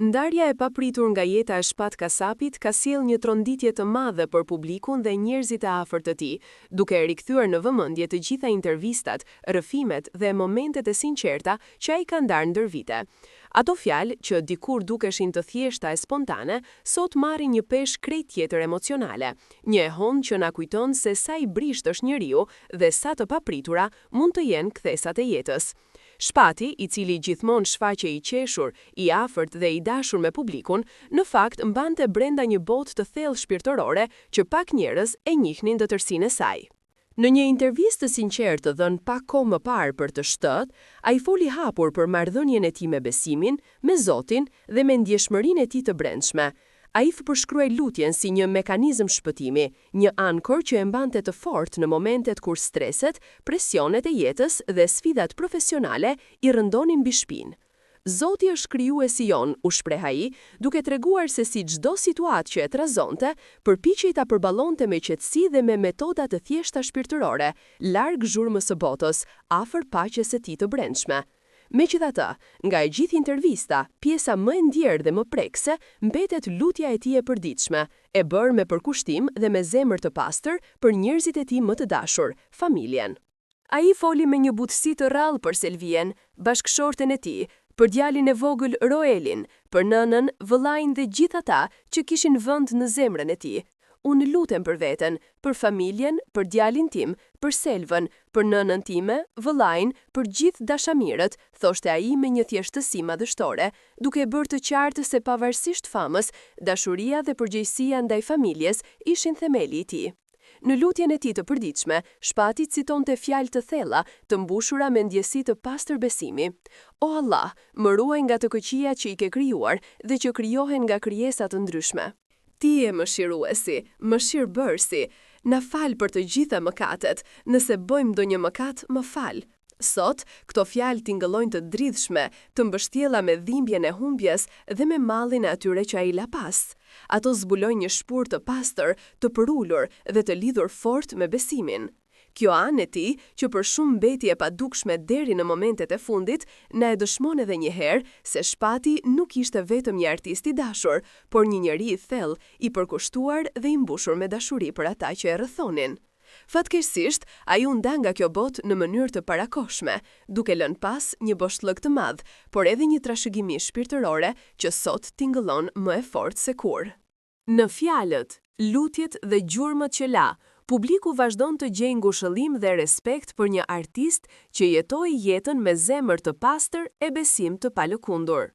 Ndarja e papritur nga jeta e Shpat Kasapit ka sjellë një tronditje të madhe për publikun dhe njerëzit e afërt të tij, duke e rikthyer në vëmendje të gjitha intervistat, rrëfimet dhe momentet e sinqerta që ai ka ndarë ndër vite. Ato fjalë që dikur dukeshin të thjeshta e spontane, sot marrin një peshë krejt tjetër emocionale, një e hon që na kujton se sa i brisht është njeriu dhe sa të papritura mund të jenë kthesat e jetës. Shpati, i cili gjithmonë shfaqej i qeshur, i afërt dhe i dashur me publikun, në fakt mbante brenda një botë të thellë shpirtërore që pak njerëz e njihnin dëtërsinë e saj. Në një intervistë të sinqertë dhënë pak kohë më parë për të shtët, ai foli hapur për marrëdhënien e tij me Besimin, me Zotin dhe me ndjeshmërinë e tij të brendshme. Ai përshkruaj lutjen si një mekanizëm shpëtimi, një ankor që e mbante të fortë në momentet kur streset, presionet e jetës dhe sfidat profesionale i rëndonin mbi shpinë. Zoti është krijuesi jon, u shpreh ai, duke treguar se si çdo situatë që e trazonte, përpiqej ta përballonte me qetësi dhe me metoda të thjeshta shpirtërore, larg zhurmës së botës, afër paqes së tij të brendshme. Megjithatë, nga e gjithë intervista, pjesa më e ndjerë dhe më prekse mbetet lutja e tij e përditshme, e bërë me përkushtim dhe me zemër të pastër për njerëzit e tij më të dashur, familjen. Ai foli me një butësi të rrallë për Selvien, bashkëshorten e tij, për djalin e vogël Roelin, për nënën, vëllain dhe gjithë ata që kishin vend në zemrën e tij. Unë lutem për veten, për familjen, për djalin tim, për Selvën, për nënën time, vëllain, për gjithë dashamirët, thoshte ai me një thjeshtësi madhështore, duke bërë të qartë se pavarësisht famës, dashuria dhe përgjegjësia ndaj familjes ishin themeli i tij. Në lutjen e tij të përditshme, Shpati citonte fjalë të thella, të mbushura me ndjesi të pastër besimi. O Allah, më ruaj nga të këqijat që i ke krijuar dhe që krijohen nga krijesa të ndryshme. Ti je mëshiruesi, mëshirbërësi, na fal për të gjitha mëkatet, nëse bëjmë ndonjë mëkat, më fal. Sot, këto fjalë tingëllojnë të dridhshme, të mbështjella me dhimbjen e humbjes dhe me mallin e atyre që ai la pas. Ato zbulojnë një shpurtë të pastër, të përulur dhe të lidhur fort me besimin. Kjo anë e tij, që për shumë mbeti e padukshme deri në momentet e fundit, na e dëshmon edhe një herë se Shpati nuk ishte vetëm një artist i dashur, por një njeri i thellë, i përkushtuar dhe i mbushur me dashuri për ata që e rrethonin. Fatkeqësisht, ai u nda nga kjo botë në mënyrë të parakohshme, duke lënë pas një boshllëk të madh, por edhe një trashëgimi shpirtërore që sot tingëllon më e fortë se kur. Në fjalët, lutjet dhe gjurmët që la, publiku vazhdon të gjejë ngushëllim dhe respekt për një artist që jetoi jetën me zemër të pastër e besim të palëkundur.